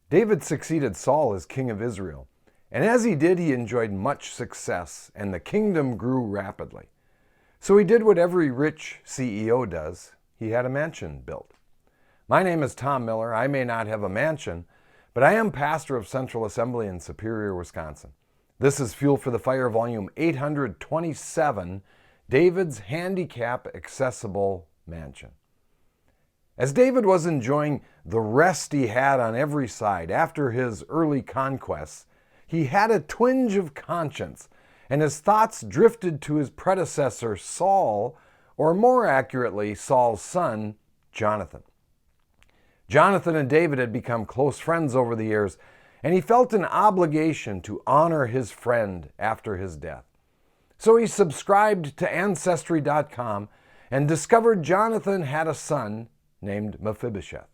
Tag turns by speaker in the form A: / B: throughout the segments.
A: David succeeded Saul as king of Israel, and as he did, he enjoyed much success, and the kingdom grew rapidly. So he did what every rich CEO does. He had a mansion built. My name is Tom Miller. I may not have a mansion, but I am pastor of Central Assembly in Superior, Wisconsin. This is Fuel for the Fire, volume 827, David's Handicap Accessible Mansion. As David was enjoying the rest he had on every side after his early conquests, he had a twinge of conscience, and his thoughts drifted to his predecessor Saul, or more accurately, Saul's son, Jonathan. Jonathan and David had become close friends over the years, and he felt an obligation to honor his friend after his death. So he subscribed to Ancestry.com and discovered Jonathan had a son named Mephibosheth.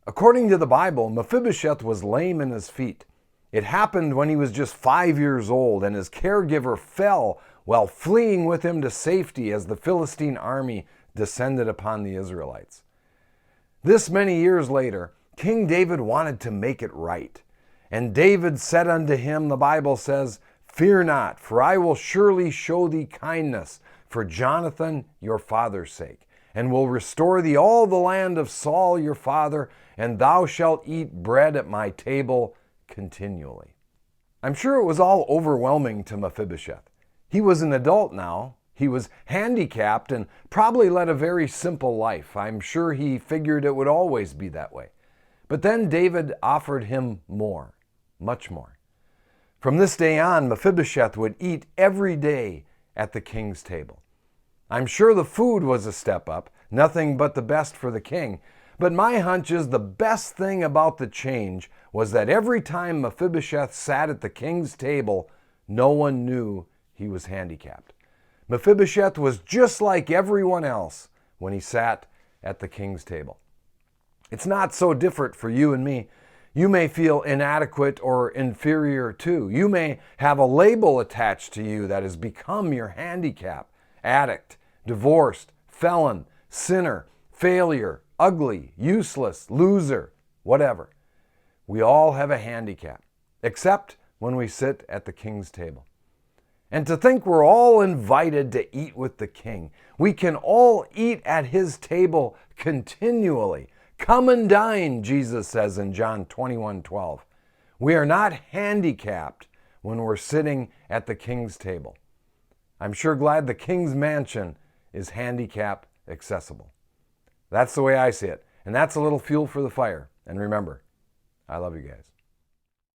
A: According to the Bible, Mephibosheth was lame in his feet. It happened when he was just 5 years old, and his caregiver fell while fleeing with him to safety as the Philistine army descended upon the Israelites. This many years later, King David wanted to make it right. And David said unto him, the Bible says, "Fear not, for I will surely show thee kindness for Jonathan your father's sake, and will restore thee all the land of Saul your father, and thou shalt eat bread at my table continually." I'm sure it was all overwhelming to Mephibosheth. He was an adult now. He was handicapped and probably led a very simple life. I'm sure he figured it would always be that way. But then David offered him more, much more. From this day on, Mephibosheth would eat every day at the king's table. I'm sure the food was a step up, nothing but the best for the king. But my hunch is the best thing about the change was that every time Mephibosheth sat at the king's table, no one knew he was handicapped. Mephibosheth was just like everyone else when he sat at the king's table. It's not so different for you and me. You may feel inadequate or inferior too. You may have a label attached to you that has become your handicap: addict, divorced, felon, sinner, failure, ugly, useless, loser, whatever. We all have a handicap, except when we sit at the king's table. And to think we're all invited to eat with the king. We can all eat at his table continually. Come and dine, Jesus says in John 21:12. We are not handicapped when we're sitting at the king's table. I'm sure glad the king's mansion is handicap accessible. That's the way I see it. And that's a little fuel for the fire. And remember, I love you guys.